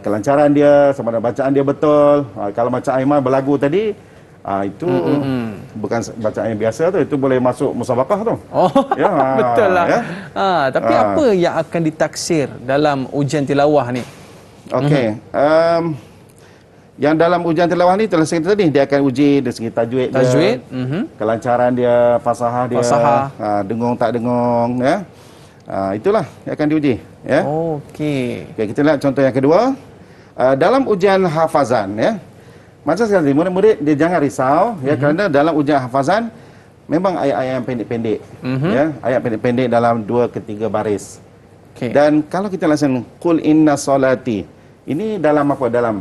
kelancaran dia, sama ada bacaan dia betul. Kalau macam Aiman berlagu tadi, itu bukan bacaan yang biasa tu, itu boleh masuk musabaqah tu. Ya, betul lah. Ya. Tapi apa yang akan ditaksir dalam ujian tilawah ni? Okey. Yang dalam ujian tilawah ni telah saya kata tadi, dia akan uji dari segi tajwid dia, kelancaran dia, fasahah dia, dengung tak dengung, ya. Itulah yang akan diuji, ya. Okey, kita lihat contoh yang kedua. Dalam ujian hafazan, ya. Macam sekali murid-murid dia jangan risau, ya, kerana dalam ujian hafazan memang ayat-ayat yang pendek-pendek, ya, ayat pendek-pendek dalam 2 ke 3 baris. Dan kalau kita laksanakan qul inna solati, ini dalam apa? Dalam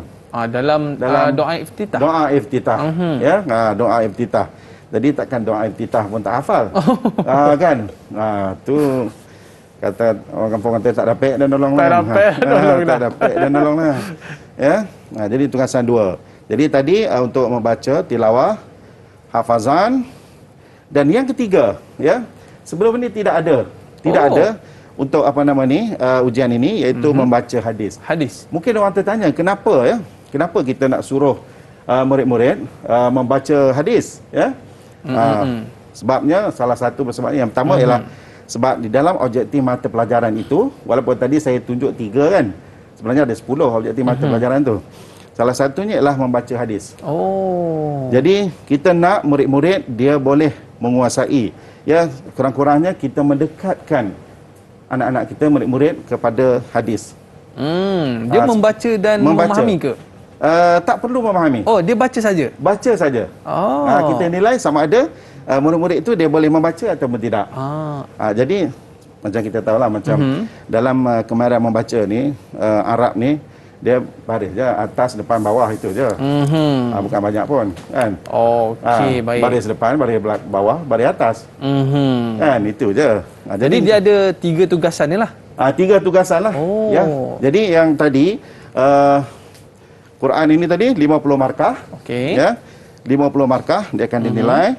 doa iftitah. Doa iftitah, ya, doa iftitah. Jadi takkan doa iftitah pun tak hafal. Kan? Tu kata orang kampung kata tak dapat dan nolong lah. Tak dapat dan nolong lah. Ya. Jadi tugasan 2. Jadi tadi untuk membaca tilawah, hafazan, dan yang ketiga, ya. Sebelum ini tidak ada untuk ujian ini, iaitu membaca hadis. Mungkin orang tertanya, kenapa, ya? Kenapa kita nak suruh murid-murid membaca hadis, ya? Sebabnya salah satu sebabnya yang pertama ialah sebab di dalam objektif mata pelajaran itu, walaupun tadi saya tunjuk 3 kan, sebenarnya ada 10 objektif mata pelajaran tu. Salah satunya ialah membaca hadis. Jadi kita nak murid-murid dia boleh menguasai, ya, kurang-kurangnya kita mendekatkan anak-anak kita, murid-murid, kepada hadis. Dia membaca dan memahami ke? Tak perlu memahami. Dia baca saja? Baca saja. Kita nilai sama ada murid-murid itu dia boleh membaca ataupun tidak. Jadi macam kita tahulah, macam dalam kemahiran membaca ni, Arab ni, dia baris je, atas, depan, bawah, itu je. Bukan banyak pun, kan. Baik. Baris depan, baris bawah, baris atas. Kan, itu je. Jadi dia ada 3 tugasan ni lah. 3 tugasan lah. Ya. Jadi yang tadi Quran ini tadi 50 markah. Ya. 50 markah dia akan dinilai.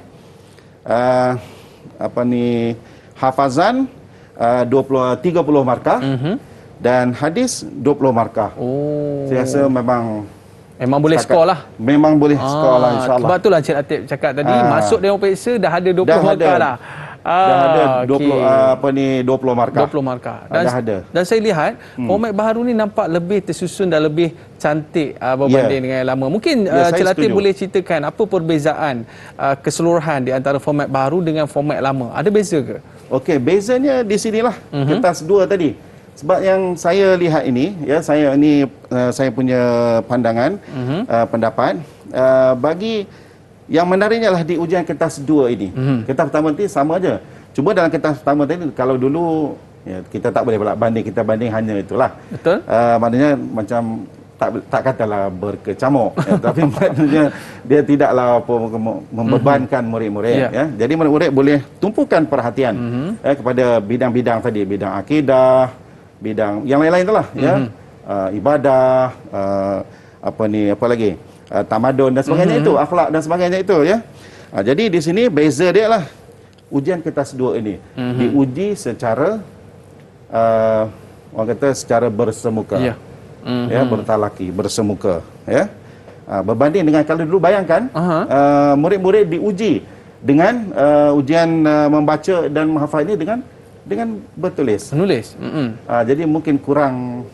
Hafazan 30 markah. Dan hadis 20 markah. Saya rasa memang boleh skor lah. Memang boleh skor lah, insyaAllah. Sebab itulah Encik Latif cakap tadi, masuk Dewan Periksa dah ada 20 markah dah. Dah ada 20 markah. 20 markah. Dan saya lihat format baharu ni nampak lebih tersusun dan lebih cantik berbanding dengan yang lama. Mungkin Encik Latif boleh ceritakan apa perbezaan keseluruhan di antara format baharu dengan format lama. Ada beza ke? Okey, bezanya di sinilah. Kertas 2 tadi. Sebab yang saya lihat ini, ya, saya punya pandangan, pendapat, bagi yang menariknya lah di ujian kertas 2 ini. Kertas pertama nanti sama aja. Cuma dalam kertas pertama tadi, kalau dulu, ya, kita tak boleh banding, kita banding hanya itulah. Betul. Maknanya macam tak katalah berkecamuk, ya, tapi maknanya dia tidaklah membebankan murid-murid. Ya. Jadi murid-murid boleh tumpukan perhatian kepada bidang-bidang tadi, bidang akidah, bidang yang lain-lain itulah, ya. Ibadah, apa lagi? Tamadun dan sebagainya itu, akhlak dan sebagainya itu, ya. Jadi di sini beza dia lah ujian kertas 2 ini diuji secara orang kata secara bersemuka. Ya, bertalaki, bersemuka, ya. Berbanding dengan kalau dulu bayangkan murid-murid diuji dengan ujian membaca dan menghafal ini dengan bertulis. Menulis. Jadi mungkin kurang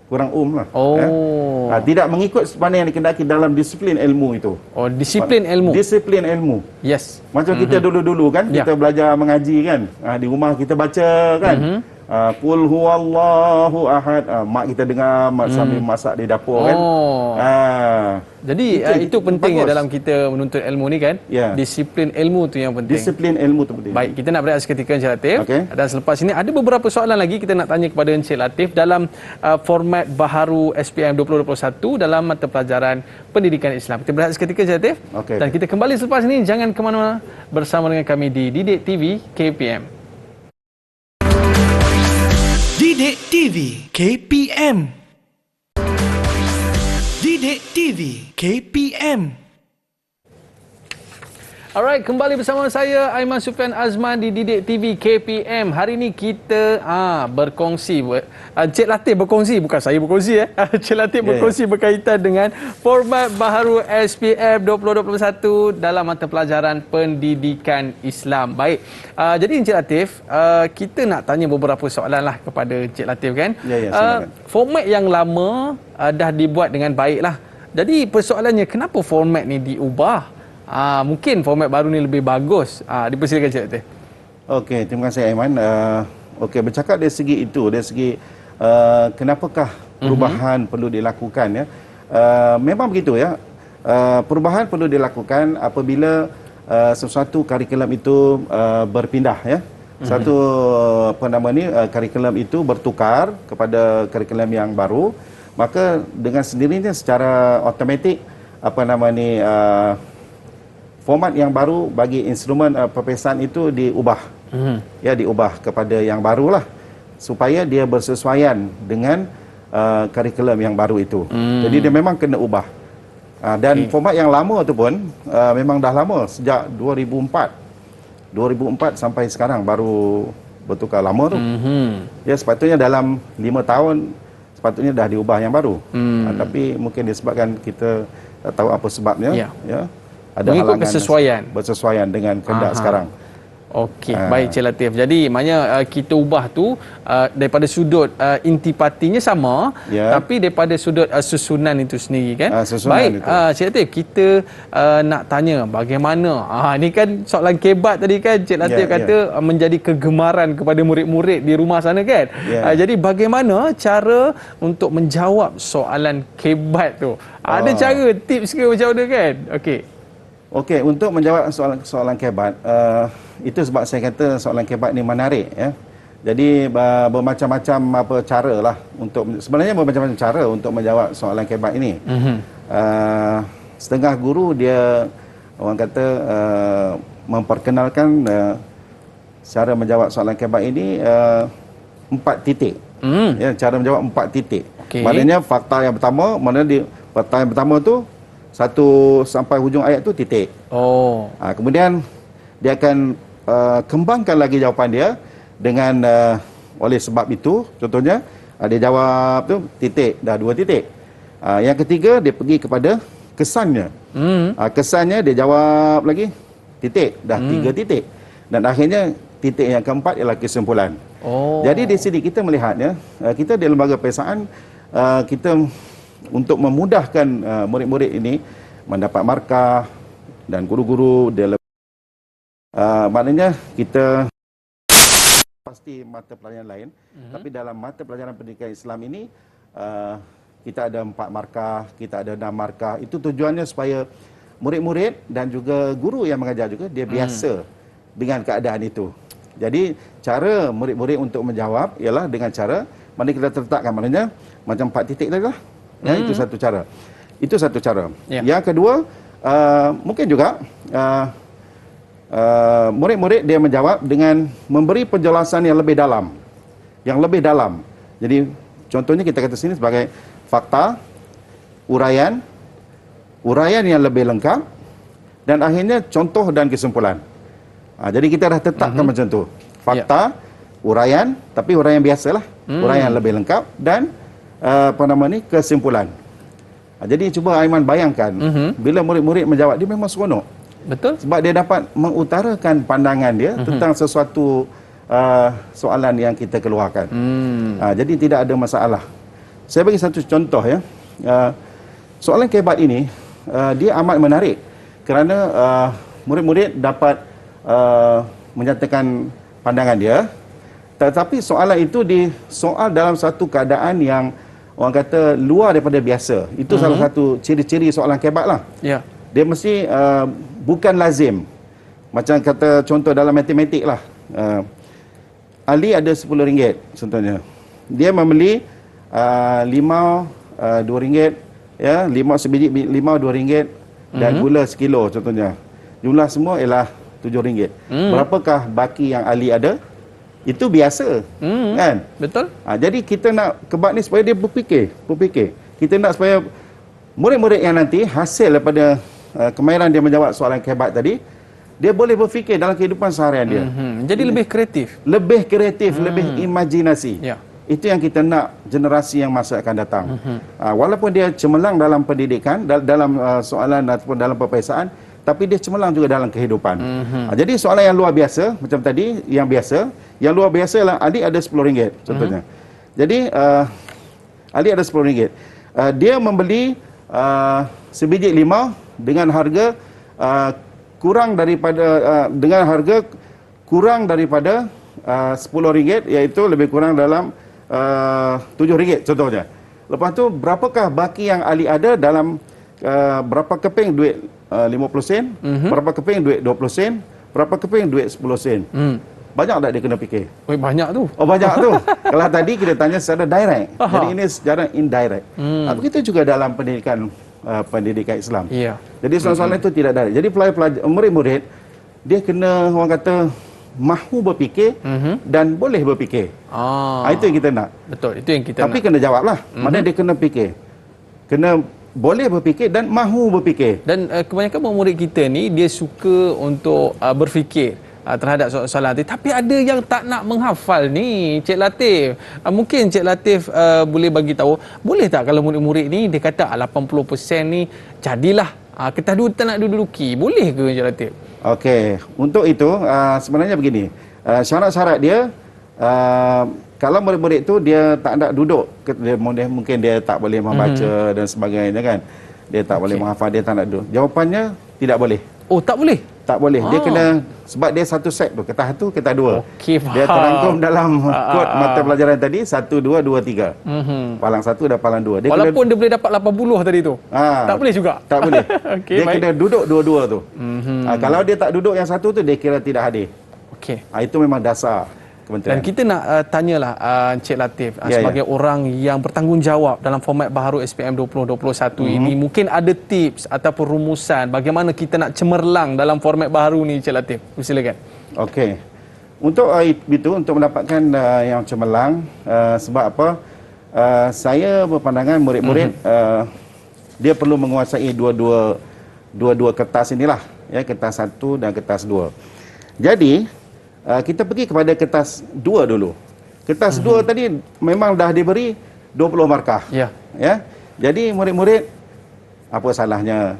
kurang lah. Oh. Tidak mengikut mana yang dikendaki dalam disiplin ilmu itu. Oh, disiplin ilmu. Disiplin ilmu. Yes. Macam kita dulu-dulu kan, kita belajar mengaji kan. Di rumah kita baca kan. Qul huwallahu ahad. Mak kita dengar sambil masak di dapur kan. Jadi itu penting ya dalam kita menuntut ilmu ni kan. Disiplin ilmu tu yang penting. Disiplin ilmu tu penting. Baik, kita nak berehat seketika Encik Latif. Dan selepas ini ada beberapa soalan lagi kita nak tanya kepada Encik Latif dalam format baharu SPM 2021 dalam mata pelajaran Pendidikan Islam. Kita berehat seketika Encik Latif. Dan kita kembali selepas ini. Jangan ke mana-mana, bersama dengan kami di Didik TV KPM. Didik TV KPM. Didik TV KPM. Alright, kembali bersama saya Aiman Sufian Azman di Didik TV KPM. Hari ini kita berkongsi. Encik Latif berkongsi, bukan saya berkongsi Encik Latif berkongsi berkaitan dengan format baharu SPM 2021 dalam mata pelajaran Pendidikan Islam. Baik. Jadi Encik Latif, kita nak tanya beberapa soalan lah kepada Encik Latif kan. Format yang lama dah dibuat dengan baik lah. Jadi persoalannya, kenapa format ni diubah? Mungkin format baru ni lebih bagus. Dipersilakan Encik Latif. Okey, terima kasih Aiman. Okey, bercakap dari segi itu, dari segi kenapakah perubahan perlu dilakukan ya. Memang begitu ya. Perubahan perlu dilakukan apabila sesuatu kurikulum itu berpindah ya. Satu kurikulum itu bertukar kepada kurikulum yang baru, maka dengan sendirinya secara automatik format yang baru bagi instrumen peperiksaan itu diubah. Diubah kepada yang barulah supaya dia bersesuaian dengan kurikulum yang baru itu. Jadi dia memang kena ubah. Dan format yang lama tu pun memang dah lama, sejak 2004 sampai sekarang baru bertukar lama tu. Ya, sepatutnya dalam 5 tahun sepatutnya dah diubah yang baru. Tapi mungkin disebabkan kita tak tahu apa sebabnya. Ya. Ada mengikut bersesuaian dengan kehendak sekarang. Okey, baik Encik Latif. Jadi maknanya kita ubah tu daripada sudut intipatinya sama, tapi daripada sudut susunan itu sendiri kan. Baik, Encik Latif, kita nak tanya bagaimana ni kan soalan kebat tadi kan Encik Latif kata menjadi kegemaran kepada murid-murid di rumah sana kan. Jadi bagaimana cara untuk menjawab soalan kebat tu? Ada cara, tips ke macam mana kan? Okey, untuk menjawab soalan kebat, itu sebab saya kata soalan kebat ni menarik ya. Jadi bermacam-macam cara lah sebenarnya bermacam-macam cara untuk menjawab soalan kebat ini. Setengah guru dia orang kata memperkenalkan cara menjawab soalan kebat ini 4 titik. Ya, cara menjawab 4 titik. Maknanya fakta yang pertama, fakta yang pertama tu 1 sampai hujung ayat tu titik. Kemudian dia akan kembangkan lagi jawapan dia dengan oleh sebab itu, contohnya dia jawab tu titik, dah 2 titik. Yang ketiga dia pergi kepada kesannya. Kesannya dia jawab lagi titik, dah 3 titik. Dan akhirnya titik yang keempat ialah kesimpulan. Jadi di sini kita melihatnya, kita di lembaga peperiksaan kita untuk memudahkan murid-murid ini mendapat markah dan guru-guru dia maknanya kita pasti mata pelajaran lain, tapi dalam mata pelajaran pendidikan Islam ini kita ada 4 markah, kita ada 6 markah. Itu tujuannya supaya murid-murid dan juga guru yang mengajar juga dia biasa dengan keadaan itu. Jadi cara murid-murid untuk menjawab ialah dengan cara mana kita letakkan, maknanya macam 4 titik tadi lah. Itu satu cara. Itu satu cara. Yang kedua, mungkin juga murid-murid dia menjawab dengan memberi penjelasan yang lebih dalam. Yang lebih dalam. Jadi contohnya kita kata sini sebagai fakta, uraian yang lebih lengkap, dan akhirnya contoh dan kesimpulan. Jadi kita dah tetapkan macam tu. Fakta, uraian, tapi uraian biasalah. Uraian yang lebih lengkap dan kesimpulan. Jadi cuba Aiman bayangkan, bila murid-murid menjawab, dia memang seronok. Betul. Sebab dia dapat mengutarakan pandangan dia tentang sesuatu soalan yang kita keluarkan. Jadi tidak ada masalah. Saya bagi satu contoh ya. Soalan kebat ini dia amat menarik kerana murid-murid dapat menyatakan pandangan dia, tetapi soalan itu disoal dalam satu keadaan yang orang kata luar daripada biasa. Itu salah satu ciri-ciri soalan kebat lah. Ya. Dia mesti bukan lazim. Macam kata contoh dalam matematik lah. Ali ada RM10 contohnya. Dia membeli limau RM2, ya, limau sebiji limau RM2 dan gula sekilo contohnya. Jumlah semua ialah RM7. Berapakah baki yang Ali ada? Itu biasa, kan? Betul. Jadi kita nak kebat ni supaya dia berfikir. Kita nak supaya murid-murid yang nanti hasil daripada kemahiran dia menjawab soalan kebat tadi, dia boleh berfikir dalam kehidupan seharian dia. Jadi lebih kreatif. Lebih kreatif, lebih imajinasi. Ya. Itu yang kita nak generasi yang masa akan datang. Walaupun dia cemerlang dalam pendidikan, dalam soalan ataupun dalam perpesaan, tapi dia cemerlang juga dalam kehidupan. Jadi soalan yang luar biasa, macam tadi, yang luar biasa lah, Ali ada RM10 contohnya. Jadi, Ali ada RM10. Dia membeli sebiji limau dengan harga kurang daripada RM10, iaitu lebih kurang dalam RM7 contohnya. Lepas tu berapakah baki yang Ali ada dalam berapa keping duit 50 sen, berapa keping duit 20 sen, berapa keping duit 10 sen. Banyak tak dia kena fikir? Banyak tu. Oh, banyak tu. Kalau tadi kita tanya secara direct. Jadi ini secara indirect. Begitu juga dalam pendidikan Islam. Ya. Jadi soalan-soalan itu tidak direct. Jadi murid-murid dia kena orang kata mahu berfikir dan boleh berfikir. Itu yang kita nak. Betul, itu yang kita Tapi nak. kena jawablah. Maknanya dia kena fikir. Kena boleh berfikir dan mahu berfikir. Dan kebanyakan murid kita ni dia suka untuk berfikir terhadap soalan tadi, tapi ada yang tak nak menghafal ni, Cik Latif. Mungkin Cik Latif boleh bagi tahu, boleh tak kalau murid-murid ni dia kata 80% ni jadilah kertas dua tak nak duduki, boleh ke Cik Latif? Okey, untuk itu sebenarnya begini. Syarat-syarat dia kalau murid-murid tu dia tak nak duduk, mungkin dia tak boleh membaca dan sebagainya kan. Dia tak boleh menghafal, dia tak nak duduk. Jawapannya tidak boleh. Oh, tak boleh? Tak boleh. Dia kena, sebab dia satu set tu, kertas satu, kertas dua. Okey, faham. Dia terangkum dalam kod mata pelajaran tadi 1, 2, 2, 3. Palang 1 dan palang 2. Dia Walaupun dia boleh dapat 80 tadi tu. Tak boleh juga? Tak boleh. Okey, dia baik. kena duduk dua-dua tu. Kalau dia tak duduk yang satu tu, dia kira tidak hadir. Okey. Itu memang dasar kementerian. Dan kita nak tanyalah Encik Latif Ya, sebagai orang yang bertanggungjawab dalam format baharu SPM 2021 ini, mungkin ada tips ataupun rumusan bagaimana kita nak cemerlang dalam format baharu ni, Encik Latif. Silakan. Okey. Untuk itu, untuk mendapatkan yang cemerlang, sebab apa? Saya berpandangan murid-murid dia perlu menguasai dua kertas inilah, ya, kertas 1 dan kertas 2. Jadi kita pergi kepada kertas 2 dulu. Kertas 2 tadi memang dah diberi 20 markah. Ya. Ya. Jadi murid-murid, apa salahnya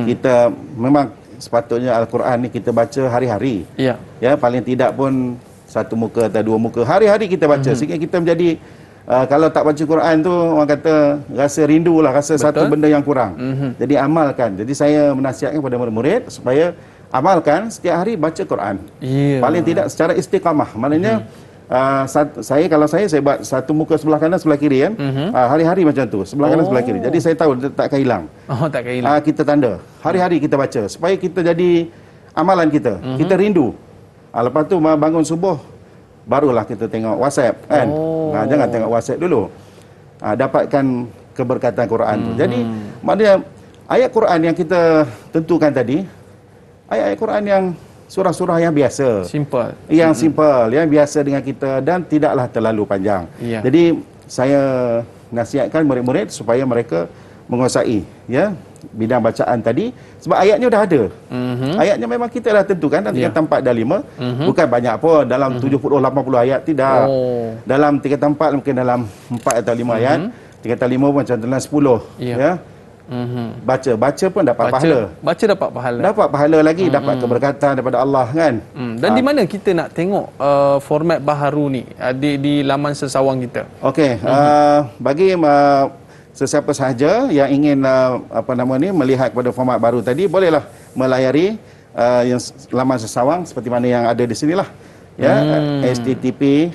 kita memang sepatutnya Al-Quran ni kita baca hari-hari. Ya. Ya, paling tidak pun satu muka atau dua muka. Hari-hari kita baca sehingga kita menjadi kalau tak baca Quran tu orang kata rasa rindulah, rasa satu benda yang kurang. Jadi amalkan. Jadi saya menasihatkan kepada murid-murid supaya amalkan setiap hari baca Quran. Yeah. Paling tidak secara istiqamah. Maknanya kalau saya buat satu muka sebelah kanan sebelah kiri kan. Hari-hari macam tu, sebelah kanan sebelah kiri. Jadi saya tahu tak akan hilang. Tak akan hilang. Kita tanda. Hari-hari kita baca supaya kita jadi amalan kita. Kita rindu. Lepas tu bangun subuh barulah kita tengok WhatsApp kan. Jangan tengok WhatsApp dulu. Dapatkan keberkatan Quran tu. Jadi maknanya ayat Quran yang kita tentukan tadi, ayat-ayat Quran yang surah-surah yang biasa. Simple. Yang simple, yang biasa dengan kita dan tidaklah terlalu panjang. Ya. Jadi saya nasihatkan murid-murid supaya mereka menguasai ya bidang bacaan tadi sebab ayatnya dah ada. Ayatnya memang kita dah tentukan dalam tingkatan 4 dan 5. Bukan banyak pun dalam 70-80 ayat, tidak. Dalam tingkatan 4 mungkin dalam 4 atau 5 ayat. Tingkatan 5 pun macam dalam 10 Ya. ya. Baca pun dapat pahala. Baca dapat pahala. Dapat pahala lagi, dapat keberkatan daripada Allah kan. Dan di mana kita nak tengok format baharu ni di laman sesawang kita? Okey, bagi sesiapa sahaja yang ingin melihat kepada format baru tadi, bolehlah melayari yang laman sesawang seperti mana yang ada di sinilah. Ya, http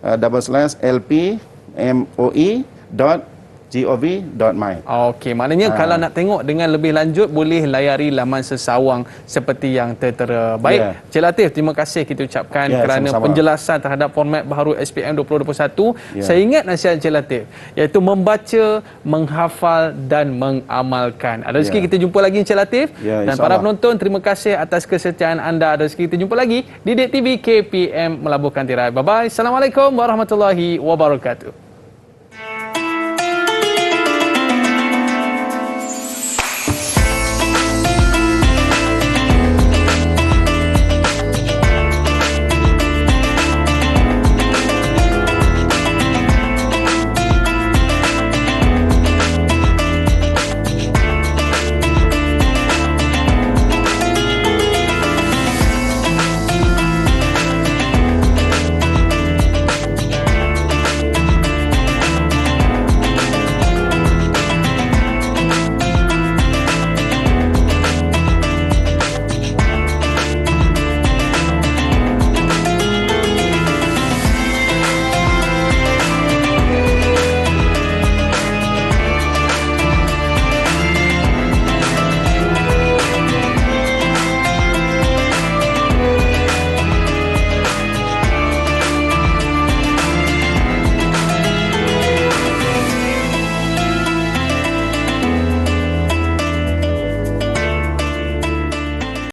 lpmoi.gov.my. Okey, maknanya kalau nak tengok dengan lebih lanjut boleh layari laman sesawang seperti yang tertera. Baik, Encik Latif, terima kasih kita ucapkan kerana sama-sama. penjelasan terhadap format baharu SPM 2021. Saya ingat nasihat Encik Latif, iaitu membaca, menghafal dan mengamalkan. Ada rezeki kita jumpa lagi Encik Latif. Dan para penonton, terima kasih atas kesetiaan anda. Ada rezeki kita jumpa lagi di Didik TV KPM melabuhkan tirai. Bye-bye. Assalamualaikum warahmatullahi wabarakatuh.